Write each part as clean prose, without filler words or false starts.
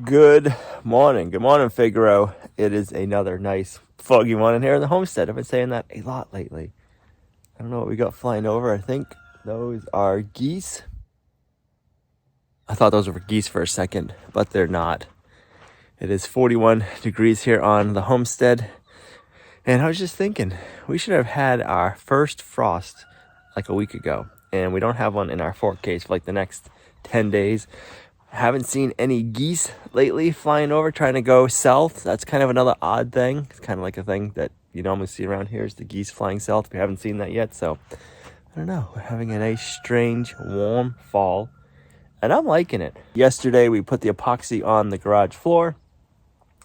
Good morning. Good morning, Figaro. It is another nice foggy morning here in the homestead. I've been saying that a lot lately. I don't know what we got flying over. I think those are geese. I thought those were geese for a second, but they're not. It is 41 degrees here on the homestead. And I was just thinking, we should have had our first frost like a week ago. And we don't have one in our fork case for like the next 10 days. Haven't seen any geese lately flying over trying to go south. That's kind of another odd thing. It's kind of like a thing that you normally see around here is the geese flying south. We haven't seen that yet, so I don't know. We're having a nice, strange, warm fall, and I'm liking it. Yesterday, we put the epoxy on the garage floor.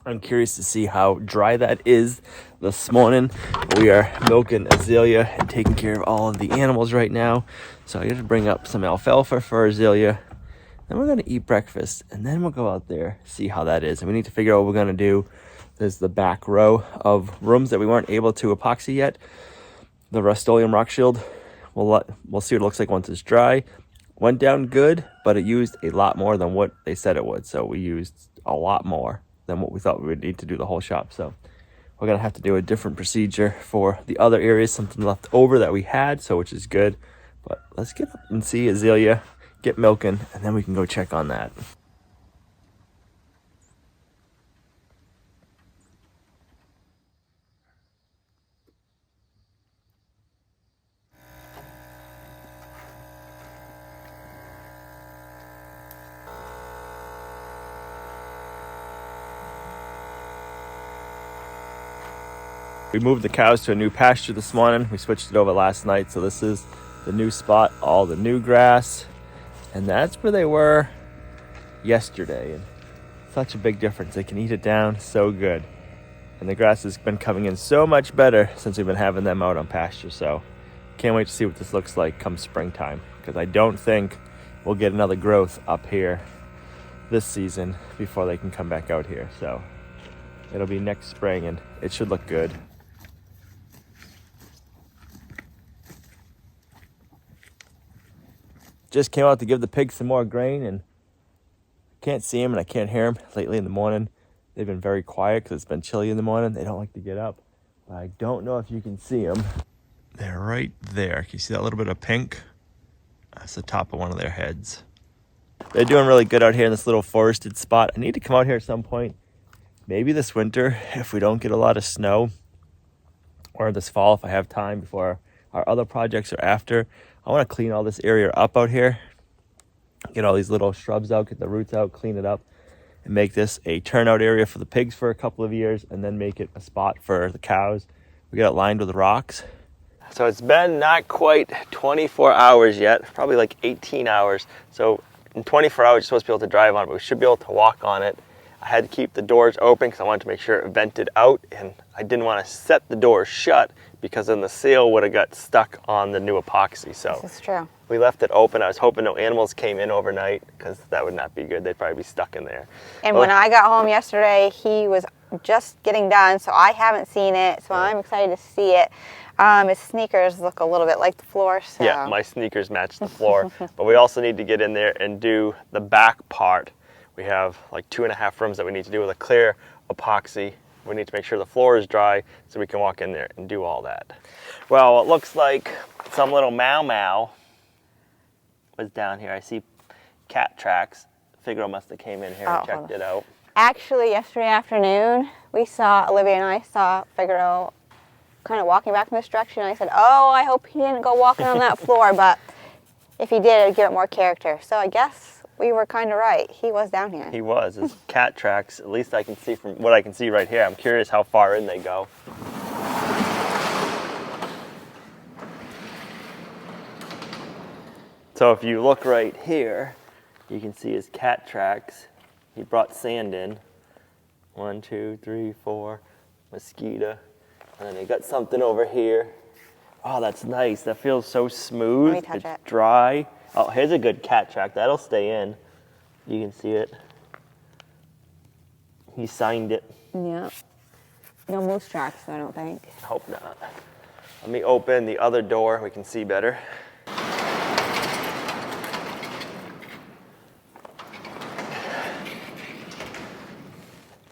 I'm curious to see how dry that is this morning. We are milking Azalea and taking care of all of the animals right now. So I got to bring up some alfalfa for Azalea. Then we're going to eat breakfast, and then we'll go out there, see how that is. And we need to figure out what we're going to do. There's the back row of rooms that we weren't able to epoxy yet. The Rust-Oleum rock shield, we'll see what it looks like once it's dry. Went down good, but it used a lot more than what they said it would. So we used a lot more than what we thought we would need to do the whole shop. So we're going to have to do a different procedure for the other areas, something left over that we had, so which is good. But let's get up and see Azalea, get milking, and then we can go check on that. We moved the cows to a new pasture this morning. We switched it over last night, so this is the new spot, all the new grass, and that's where they were yesterday. And such a big difference. They can eat it down so good. And the grass has been coming in so much better since we've been having them out on pasture. So can't wait to see what this looks like come springtime, because I don't think we'll get another growth up here this season before they can come back out here. So it'll be next spring, and it should look good. Just came out to give the pigs some more grain, and can't see them and I can't hear them. Lately in the morning, they've been very quiet because it's been chilly in the morning. They don't like to get up. But I don't know if you can see them. They're right there. Can you see that little bit of pink? That's the top of one of their heads. They're doing really good out here in this little forested spot. I need to come out here at some point, maybe this winter if we don't get a lot of snow, or this fall if I have time before our other projects are after. I want to clean all this area up out here, get all these little shrubs out, get the roots out, clean it up, and make this a turnout area for the pigs for a couple of years, and then make it a spot for the cows. We got it lined with rocks. So it's been not quite 24 hours yet, probably like 18 hours. So in 24 hours, you're supposed to be able to drive on it, but we should be able to walk on it. I had to keep the doors open because I wanted to make sure it vented out, and I didn't want to set the doors shut because then the seal would have got stuck on the new epoxy. So this is true. We left it open. I was hoping no animals came in overnight because that would not be good. They'd probably be stuck in there. And when I got home yesterday, he was just getting done, so I haven't seen it, so I'm excited to see it. His sneakers look a little bit like the floor. So. Yeah, my sneakers match the floor. But we also need to get in there and do the back part. We have like 2.5 rooms that we need to do with a clear epoxy. We need to make sure the floor is dry so we can walk in there and do all that. Well, it looks like some little Mau was down here. I see cat tracks. Figaro must have came in here and checked it out. Actually, yesterday afternoon, Olivia and I saw Figaro kind of walking back in this direction. I said, oh, I hope he didn't go walking on that floor, but if he did, it'd give it more character. So I guess we were kind of right. He was down here. He was. His cat tracks, at least I can see from what I can see right here. I'm curious how far in they go. So if you look right here, you can see his cat tracks. He brought sand in. 1, 2, 3, 4, mosquito. And then they got something over here. Oh, that's nice. That feels so smooth. Let me touch it. Dry. Oh, here's a good cat track. That'll stay in. You can see it. He signed it. Yeah. No moose tracks, I don't think. Hope not. Let me open the other door. We can see better.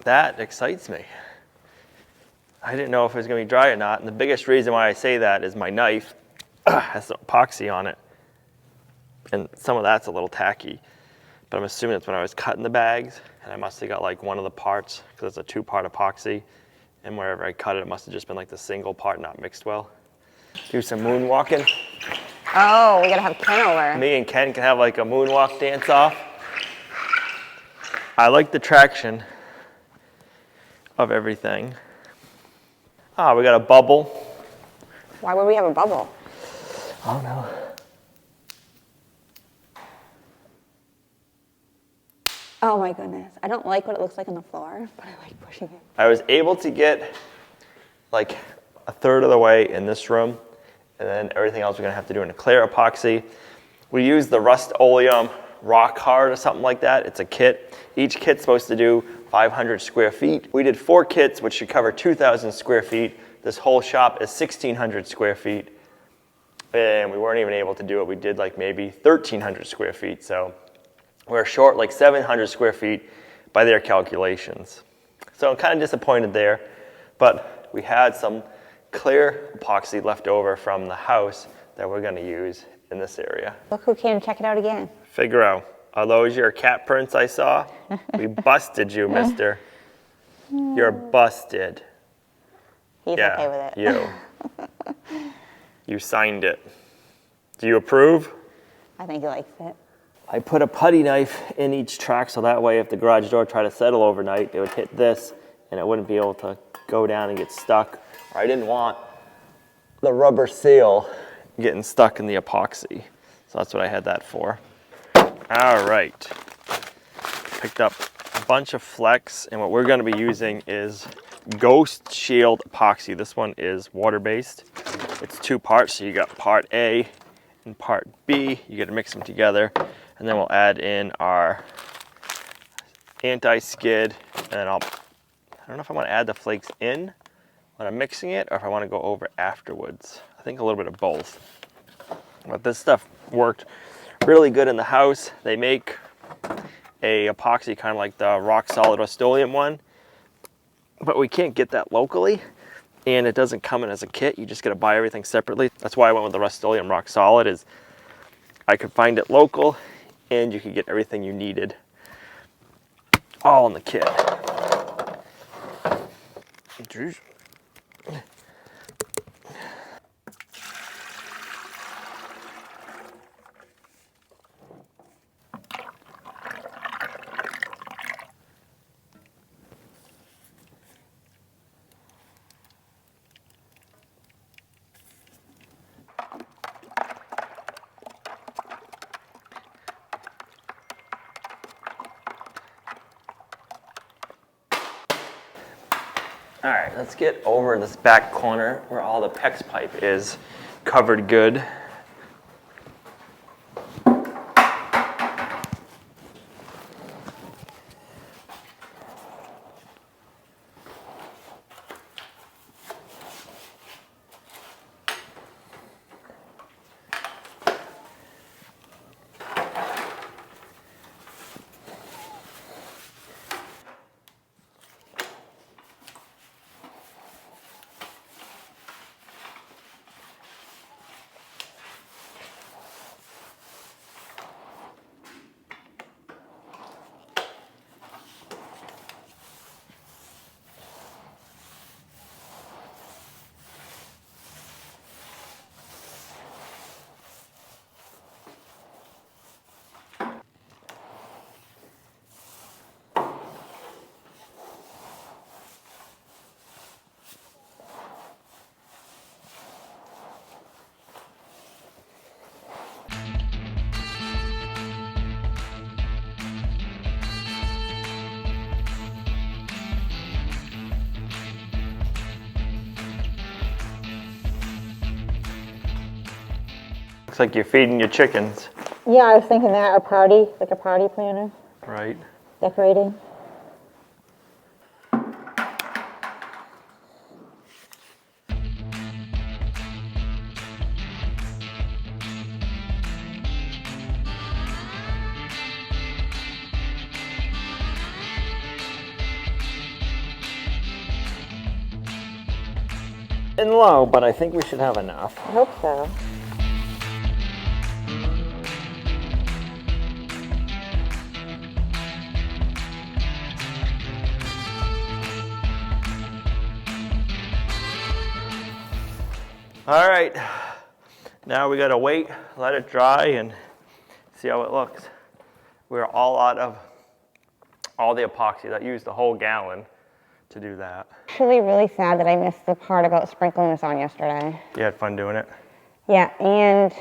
That excites me. I didn't know if it was going to be dry or not, and the biggest reason why I say that is my knife has some epoxy on it, and some of that's a little tacky, but I'm assuming it's when I was cutting the bags, and I must have got like one of the parts, because it's a 2-part epoxy, and wherever I cut it, it must have just been like the single part not mixed well. Do some moonwalking. Oh, we gotta have Ken over. Me and Ken can have like a moonwalk dance off. I like the traction of everything. Ah, we got a bubble. Why would we have a bubble? Oh no. Oh my goodness. I don't like what it looks like on the floor, but I like pushing it. I was able to get like a third of the way in this room, and then everything else we're gonna have to do in a clear epoxy. We use the Rust-Oleum Rock Hard or something like that. It's a kit. Each kit's supposed to do 500 square feet. We did 4 kits, which should cover 2,000 square feet. This whole shop is 1,600 square feet. And we weren't even able to do it. We did like maybe 1,300 square feet. So we're short like 700 square feet by their calculations. So I'm kind of disappointed there, but we had some clear epoxy left over from the house that we're gonna use in this area. Look who came to check it out again. Figaro, are those your cat prints I saw? We busted you, mister. You're busted. He's okay with it. You. You signed it. Do you approve? I think he likes it. I put a putty knife in each track so that way if the garage door tried to settle overnight, it would hit this and it wouldn't be able to go down and get stuck. I didn't want the rubber seal getting stuck in the epoxy. So that's what I had that for. All right. Picked up a bunch of flex, and what we're gonna be using is Ghost Shield epoxy. This one is water-based. It's 2 parts, so you got part A and part B. You gotta mix them together, and then we'll add in our anti-skid, and then I don't know if I wanna add the flakes in when I'm mixing it, or if I wanna go over afterwards. I think a little bit of both. But this stuff worked really good in the house. They make a epoxy kind of like the rock solid Rust-Oleum one, but we can't get that locally, and it doesn't come in as a kit. You just got to buy everything separately. That's why I went with the Rust-Oleum rock solid, is I could find it local and you could get everything you needed all in the kit. All right, let's get over in this back corner where all the PEX pipe is covered good. Looks like you're feeding your chickens. Yeah, I was thinking that, a party, like a party planner, Right. decorating. and low, but I think we should have enough. I hope so. All right, now we gotta wait, let it dry, and see how it looks. We're all out of all the epoxy. That used the whole gallon to do that. Actually, really sad that I missed the part about sprinkling this on yesterday. You had fun doing it? Yeah, and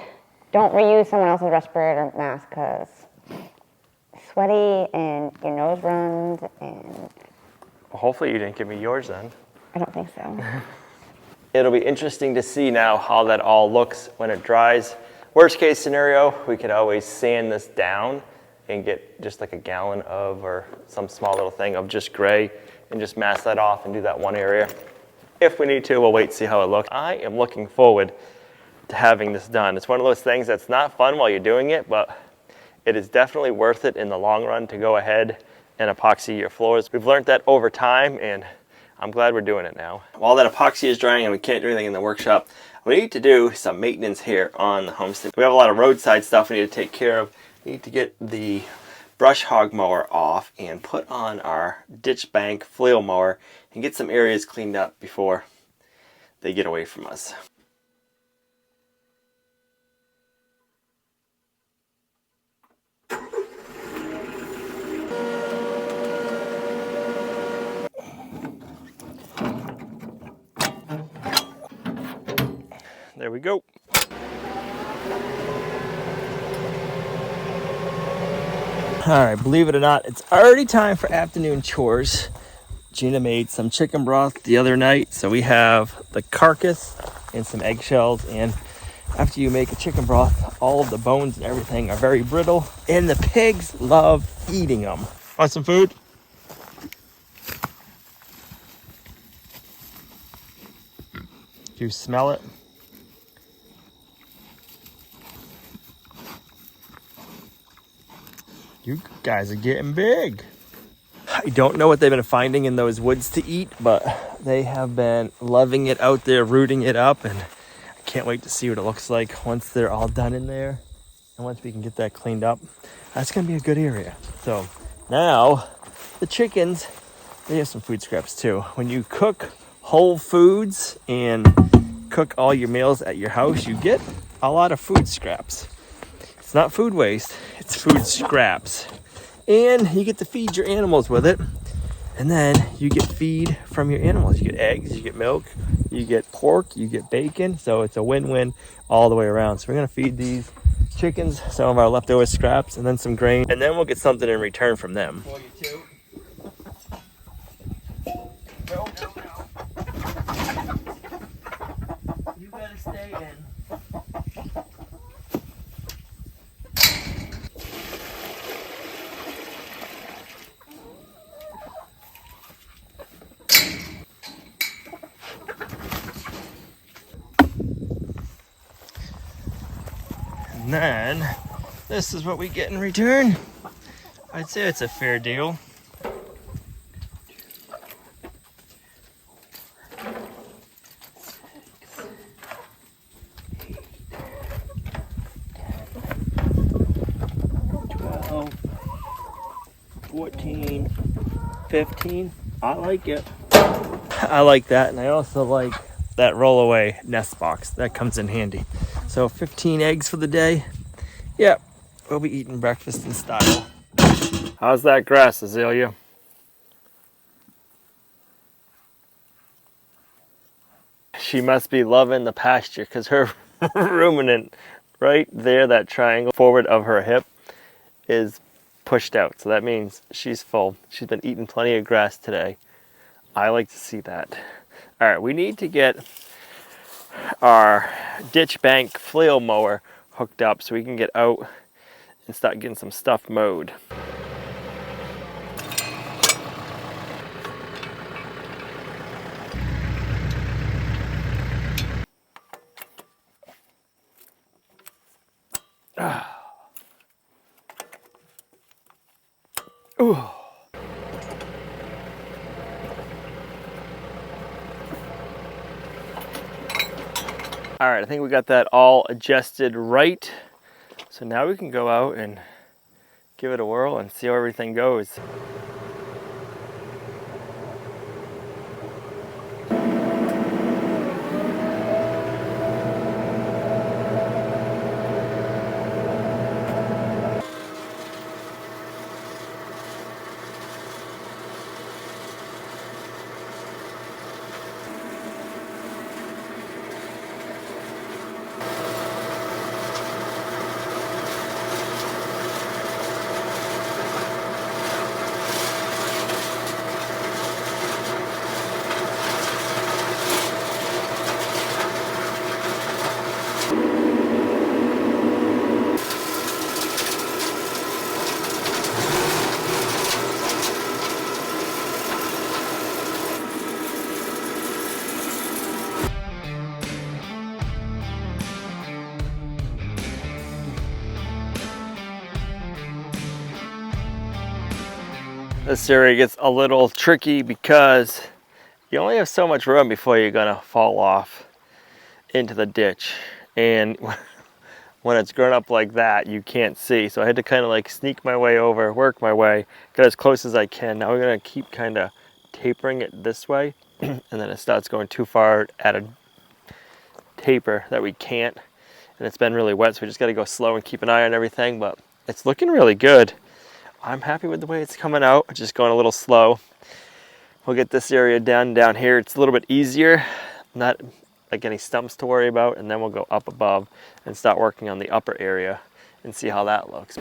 don't reuse someone else's respirator mask because sweaty and your nose runs and... Well, hopefully you didn't give me yours then. I don't think so. It'll be interesting to see now how that all looks when it dries. Worst case scenario, we could always sand this down and get just like a gallon of, or some small little thing of just gray, and just mask that off and do that one area. If we need to, we'll wait and see how it looks. I am looking forward to having this done. It's one of those things that's not fun while you're doing it, but it is definitely worth it in the long run to go ahead and epoxy your floors. We've learned that over time, and I'm glad we're doing it now. While that epoxy is drying and we can't do anything in the workshop, we need to do some maintenance here on the homestead. We have a lot of roadside stuff we need to take care of. We need to get the brush hog mower off and put on our ditch bank flail mower and get some areas cleaned up before they get away from us. There we go. All right, believe it or not, it's already time for afternoon chores. Gina made some chicken broth the other night, so we have the carcass and some eggshells. And after you make a chicken broth, all of the bones and everything are very brittle, and the pigs love eating them. Want some food? Do you smell it? You guys are getting big. I don't know what they've been finding in those woods to eat, but they have been loving it out there, rooting it up, and I can't wait to see what it looks like once they're all done in there. And once we can get that cleaned up, that's gonna be a good area. So now the chickens, they have some food scraps too. When you cook whole foods and cook all your meals at your house, you get a lot of food scraps. It's not food waste, it's food scraps. And you get to feed your animals with it. And then you get feed from your animals. You get eggs, you get milk, you get pork, you get bacon. So it's a win-win all the way around. So we're gonna feed these chickens some of our leftover scraps and then some grain. And then we'll get something in return from them. No. You gotta stay in. And then this is what we get in return. I'd say it's a fair deal. $12, $14, $15. I like it. I like that, and I also like that rollaway nest box. That comes in handy. So 15 eggs for the day. Yep, we'll be eating breakfast in style. How's that grass, Azalea? She must be loving the pasture because her ruminant right there, that triangle forward of her hip, is pushed out. So that means she's full. She's been eating plenty of grass today. I like to see that. All right, we need to get our ditch bank flail mower hooked up so we can get out and start getting some stuff mowed. Ooh. All right, I think we got that all adjusted right. So now we can go out and give it a whirl and see how everything goes. This area gets a little tricky because you only have so much room before you're gonna fall off into the ditch. And when it's grown up like that, you can't see. So I had to kind of like sneak my way over, work my way, get as close as I can. Now we're gonna keep kind of tapering it this way. And then it starts going too far at a taper that we can't. And it's been really wet, so we just gotta go slow and keep an eye on everything, but it's looking really good. I'm happy with the way it's coming out. Just going a little slow. We'll get this area down here. It's a little bit easier, not like any stumps to worry about, and then we'll go up above and start working on the upper area and see how that looks.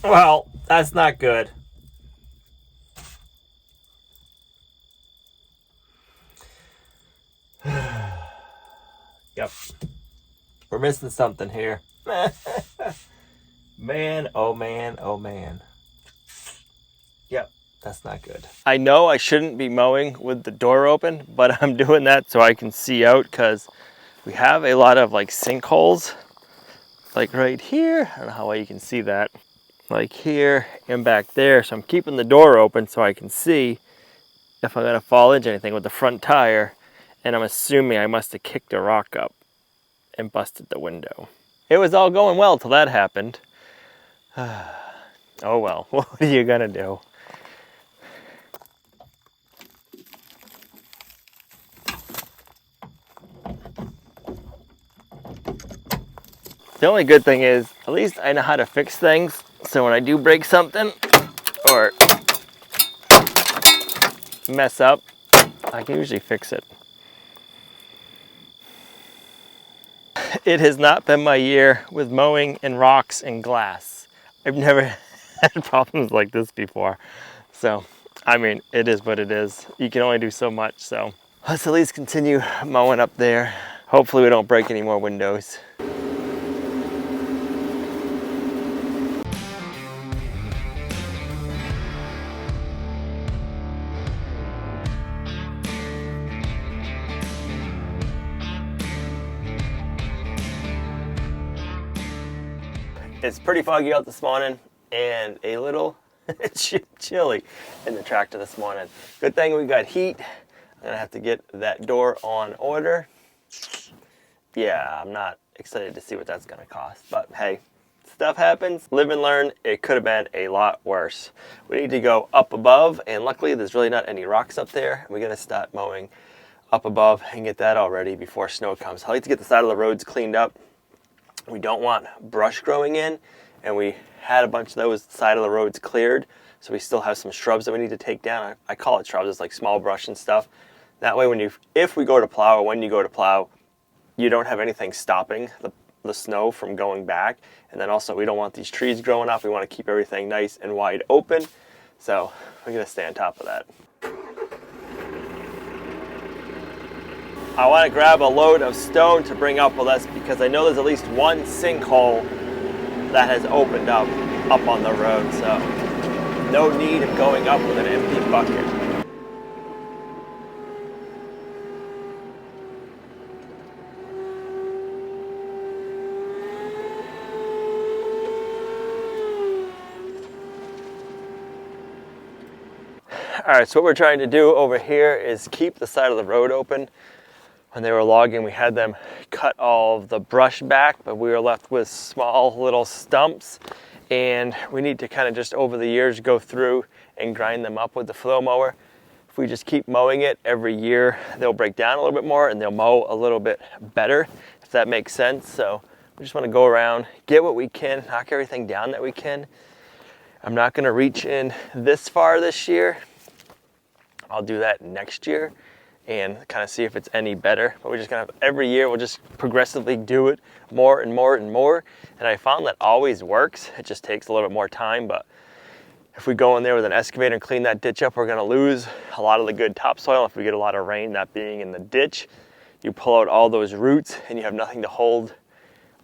Well, that's not good. Yep. We're missing something here. Man, oh man, oh man. Yep, that's not good. I know I shouldn't be mowing with the door open, but I'm doing that so I can see out because we have a lot of like sinkholes, like right here. I don't know how well you can see that. Like here and back there. So I'm keeping the door open so I can see if I'm gonna fall into anything with the front tire. And I'm assuming I must have kicked a rock up and busted the window. It was all going well till that happened. Oh well, what are you gonna do? The only good thing is, at least I know how to fix things. So when I do break something or mess up, I can usually fix it. It has not been my year with mowing and rocks and glass. I've never had problems like this before. So, I mean, it is what it is. You can only do so much, so let's at least continue mowing up there. Hopefully we don't break any more windows. It's pretty foggy out this morning and a little chilly in the tractor this morning. Good thing we got heat. I'm gonna have to get that door on order. Yeah, I'm not excited to see what that's gonna cost, but hey, stuff happens, live and learn. It could have been a lot worse. We need to go up above, and luckily there's really not any rocks up there. We're gonna start mowing up above and get that all ready before snow comes. I like to get the side of the roads cleaned up. We don't want brush growing in, and we had a bunch of those side of the roads cleared, so we still have some shrubs that we need to take down. I call it shrubs, it's like small brush and stuff. That way if we go to plow or when you go to plow, you don't have anything stopping the snow from going back. And then also we don't want these trees growing up. We want to keep everything nice and wide open. So we're gonna stay on top of that. I want to grab a load of stone to bring up with us because I know there's at least one sinkhole that has opened up on the road. So no need of going up with an empty bucket. All right, so what we're trying to do over here is keep the side of the road open. When they were logging, we had them cut all of the brush back, but we were left with small little stumps. And we need to kind of just over the years go through and grind them up with the flail mower. If we just keep mowing it every year, they'll break down a little bit more and they'll mow a little bit better, if that makes sense. So we just want to go around, get what we can, knock everything down that we can. I'm not going to reach in this far this year. I'll do that next year and kind of see if it's any better. But we're just gonna have, every year we'll just progressively do it more and more and more. And I found that always works. It just takes a little bit more time, but if we go in there with an excavator and clean that ditch up, we're gonna lose a lot of the good topsoil. If we get a lot of rain, that being in the ditch, you pull out all those roots and you have nothing to hold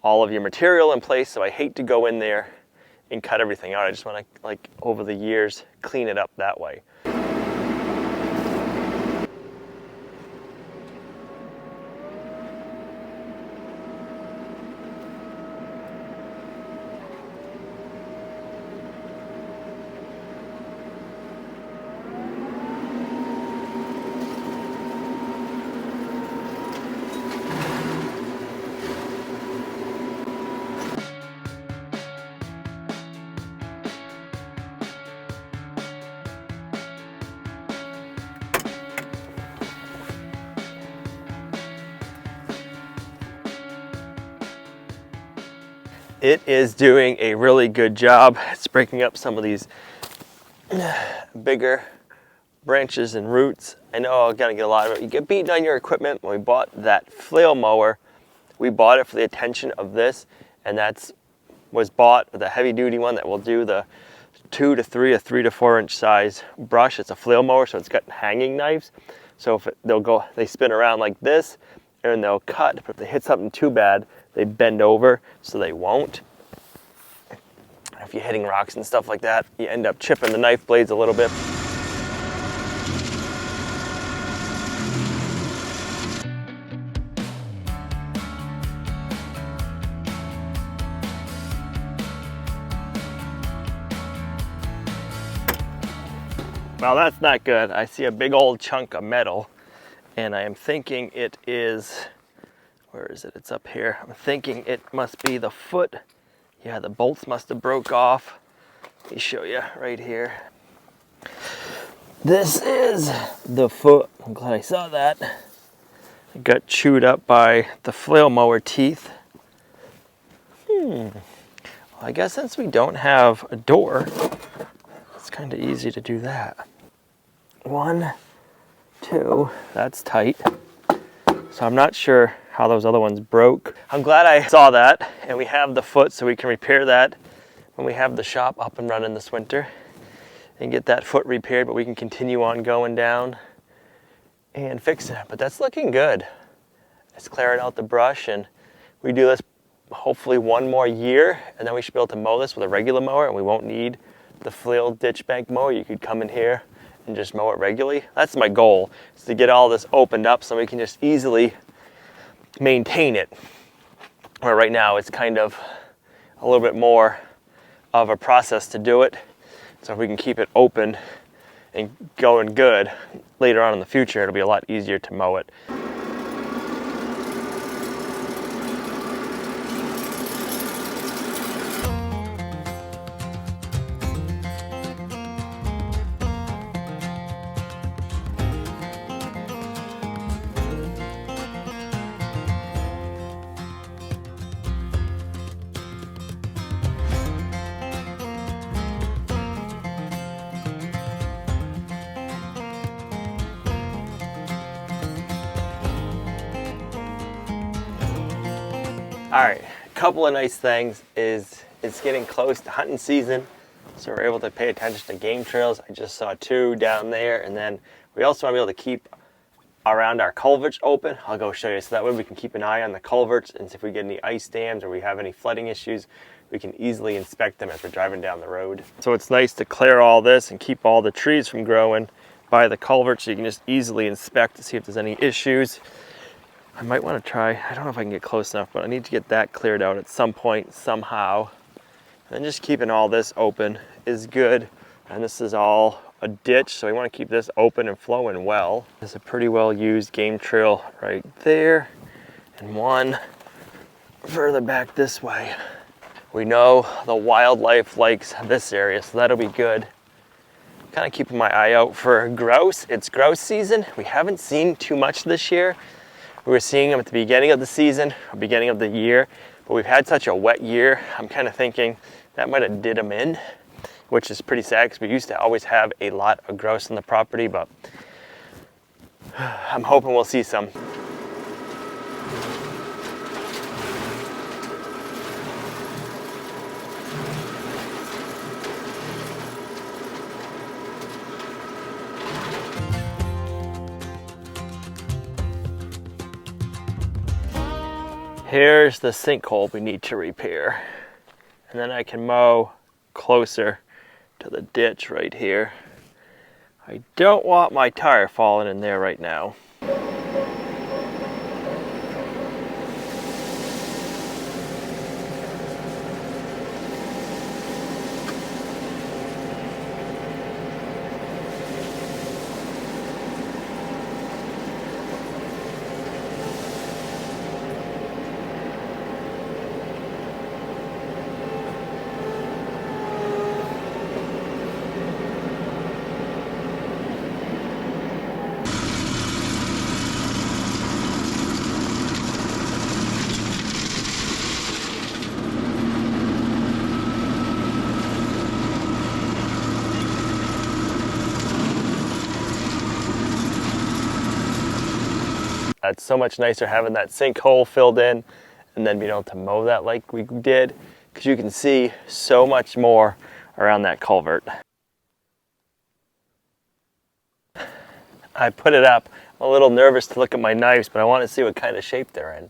all of your material in place. So I hate to go in there and cut everything out. I just wanna, like, over the years, clean it up that way. It is doing a really good job. It's breaking up some of these bigger branches and roots. I know I'm gonna get a lot of it. You get beaten on your equipment. When we bought that flail mower, we bought it for the attention of this, and was bought the heavy duty one that will do the 2 to 3 or 3 to 4 inch size brush. It's a flail mower, so it's got hanging knives. So if they spin around like this, and they'll cut. But if they hit something too bad, they bend over, so they won't. If you're hitting rocks and stuff like that, you end up chipping the knife blades a little bit. Well, that's not good. I see a big old chunk of metal, and I am thinking it is, where is it? It's up here. I'm thinking it must be the foot. Yeah, the bolts must have broke off. Let me show you right here. This is the foot. I'm glad I saw that. It got chewed up by the flail mower teeth. Well, I guess since we don't have a door, it's kind of easy to do that. 1, 2, that's tight. So I'm not sure how those other ones broke. I'm glad I saw that, and we have the foot so we can repair that when we have the shop up and running this winter and get that foot repaired, but we can continue on going down and fixing it. But that's looking good. It's clearing out the brush, and we do this hopefully 1 more year, and then we should be able to mow this with a regular mower, and we won't need the flail ditch bank mower. You could come in here and just mow it regularly. That's my goal, is to get all this opened up so we can just easily maintain it. Where right now it's kind of a little bit more of a process to do it. So if we can keep it open and going good, later on in the future it'll be a lot easier to mow it. All right, couple of nice things is it's getting close to hunting season, so we're able to pay attention to game trails. I just saw 2 down there, and then we also want to be able to keep around our culverts open. I'll go show you, so that way we can keep an eye on the culverts, and if we get any ice dams or we have any flooding issues, we can easily inspect them as we're driving down the road. So it's nice to clear all this and keep all the trees from growing by the culverts, so you can just easily inspect to see if there's any issues. I might want to try, I don't know if I can get close enough, but I need to get that cleared out at some point somehow. And just keeping all this open is good. And this is all a ditch, so we want to keep this open and flowing well. There's a pretty well used game trail right there, and one further back this way. We know the wildlife likes this area, so that'll be good. Kind of keeping my eye out for grouse. It's grouse season. We haven't seen too much this year. We were seeing them at the beginning of the season, or beginning of the year, but we've had such a wet year, I'm kind of thinking that might have did them in, which is pretty sad because we used to always have a lot of grouse on the property, but I'm hoping we'll see some. Here's the sinkhole we need to repair. And then I can mow closer to the ditch right here. I don't want my tire falling in there right now. It's so much nicer having that sinkhole filled in and then being able to mow that like we did, because you can see so much more around that culvert. I put it up. I'm a little nervous to look at my knives, but I want to see what kind of shape they're in.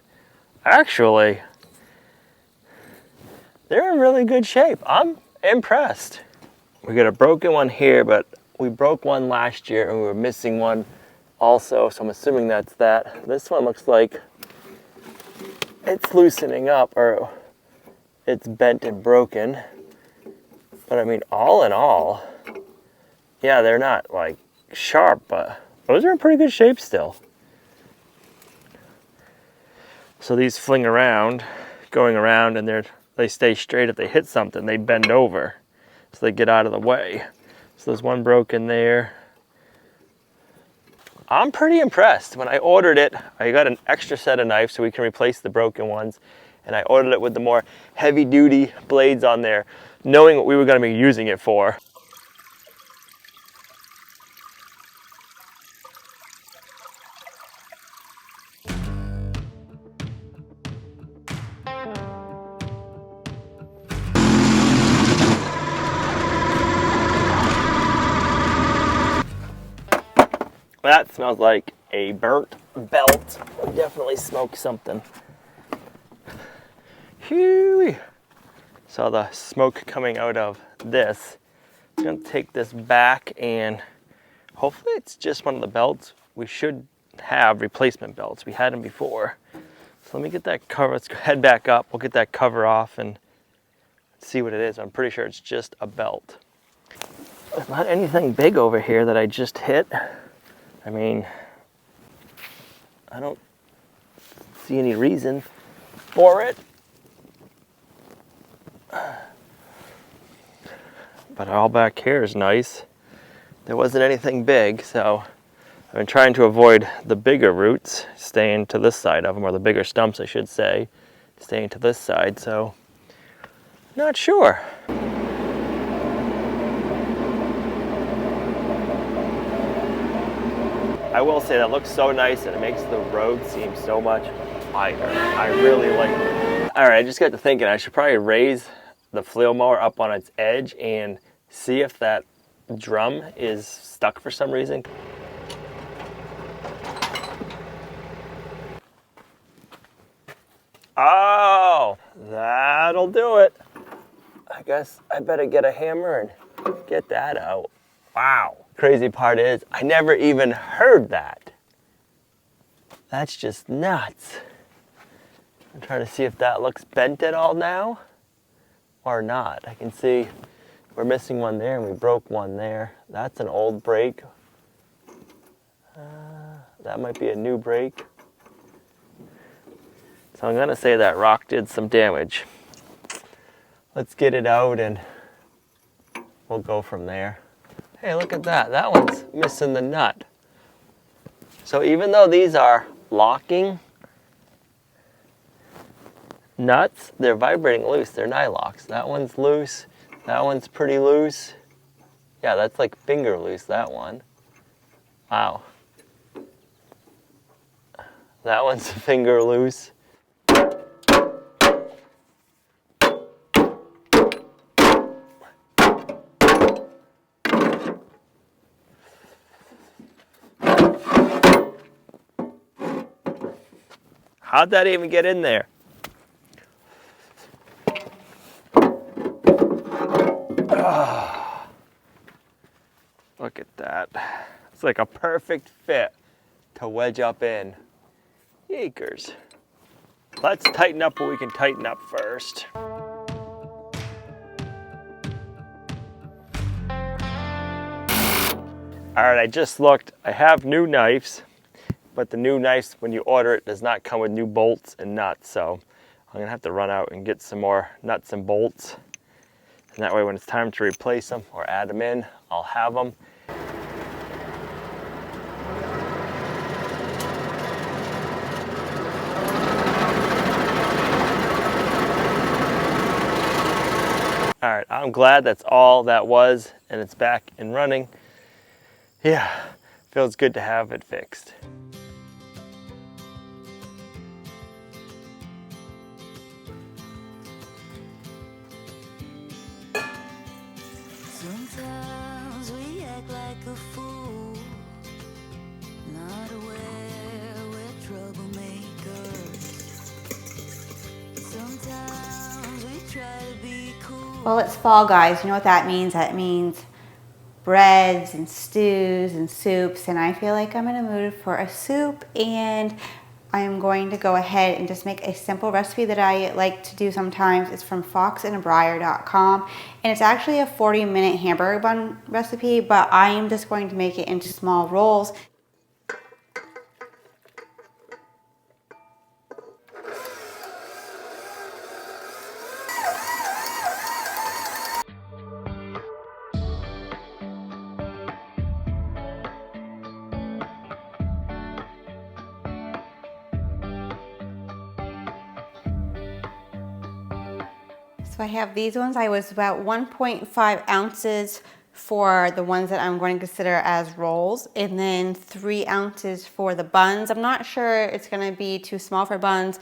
Actually, they're in really good shape. I'm impressed. We got a broken one here, but we broke one last year and we were missing one also, so I'm assuming that's that. This one looks like it's loosening up, or it's bent and broken. But I mean, all in all, yeah, they're not like sharp, but those are in pretty good shape still. So these fling around, going around, and they stay straight. If they hit something, they bend over, so they get out of the way. So there's one broken there. I'm pretty impressed. When I ordered it, I got an extra set of knives so we can replace the broken ones. And I ordered it with the more heavy duty blades on there, knowing what we were going to be using it for. That smells like a burnt belt. We definitely smoked something. Phew. Saw the smoke coming out of this. I'm gonna take this back, and hopefully it's just one of the belts. We should have replacement belts. We had them before. So let me get that cover. Let's head back up. We'll get that cover off and see what it is. I'm pretty sure it's just a belt. There's not anything big over here that I just hit. I mean, I don't see any reason for it. But all back here is nice. There wasn't anything big, so I've been trying to avoid the bigger roots, staying to this side of them, or the bigger stumps, I should say, staying to this side, so not sure. I will say that looks so nice, and it makes the road seem so much wider. I really like All right, I just got to thinking I should probably raise the flail mower up on its edge and see if that drum is stuck for some reason. Oh, that'll do it. I guess I better get a hammer and get that out. Wow. Crazy part is I never even heard that. That's just nuts. I'm trying to see if that looks bent at all now or not. I can see we're missing one there and we broke one there. That's an old brake. That might be a new brake. So I'm gonna say that rock did some damage. Let's get it out and we'll go from there. Hey, look at that. That one's missing the nut. So even though these are locking nuts, they're vibrating loose. They're nylocks. That one's loose. That one's pretty loose. Yeah, that's like finger loose, that one. Wow. That one's finger loose. How'd that even get in there? Oh, look at that. It's like a perfect fit to wedge up in. Acres. Let's tighten up what we can tighten up first. All right, I just looked. I have new knives. But the new knives, when you order it, does not come with new bolts and nuts. So I'm gonna have to run out and get some more nuts and bolts. And that way when it's time to replace them or add them in, I'll have them. All right, I'm glad that's all that was and it's back and running. Yeah, feels good to have it fixed. Sometimes we act like a fool, not aware we're troublemakers. Sometimes we try to be cool. Well, it's fall, guys. You know what that means? That means breads and stews and soups, and I feel like I'm in a mood for a soup, and I am going to go ahead and just make a simple recipe that I like to do sometimes. It's from foxandbriar.com, and it's actually a 40-minute hamburger bun recipe, but I am just going to make it into small rolls. So I have these ones. I was about 1.5 ounces for the ones that I'm going to consider as rolls, and then 3 ounces for the buns. I'm not sure it's going to be too small for buns.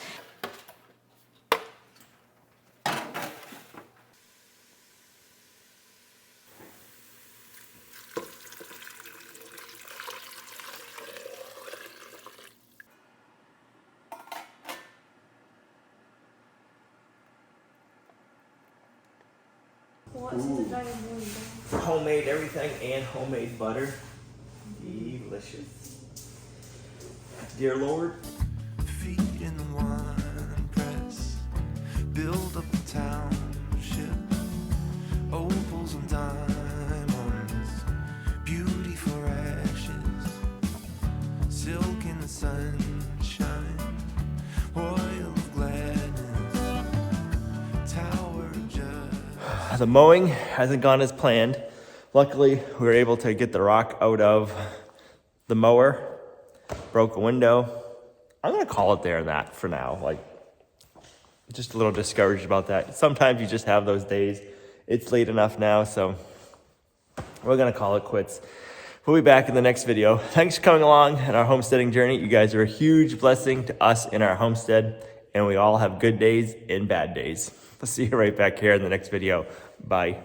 Homemade everything and homemade butter. Delicious. Dear Lord. Feet in the wine press, build up the township, opals and diamonds, beauty for ashes, silk in the sunshine, oil of gladness, tower just. The mowing hasn't gone as planned. Luckily, we were able to get the rock out of the mower, broke a window. I'm gonna call it there that for now. Like, just a little discouraged about that. Sometimes you just have those days. It's late enough now, so we're gonna call it quits. We'll be back in the next video. Thanks for coming along on our homesteading journey. You guys are a huge blessing to us in our homestead, and we all have good days and bad days. I'll see you right back here in the next video. Bye.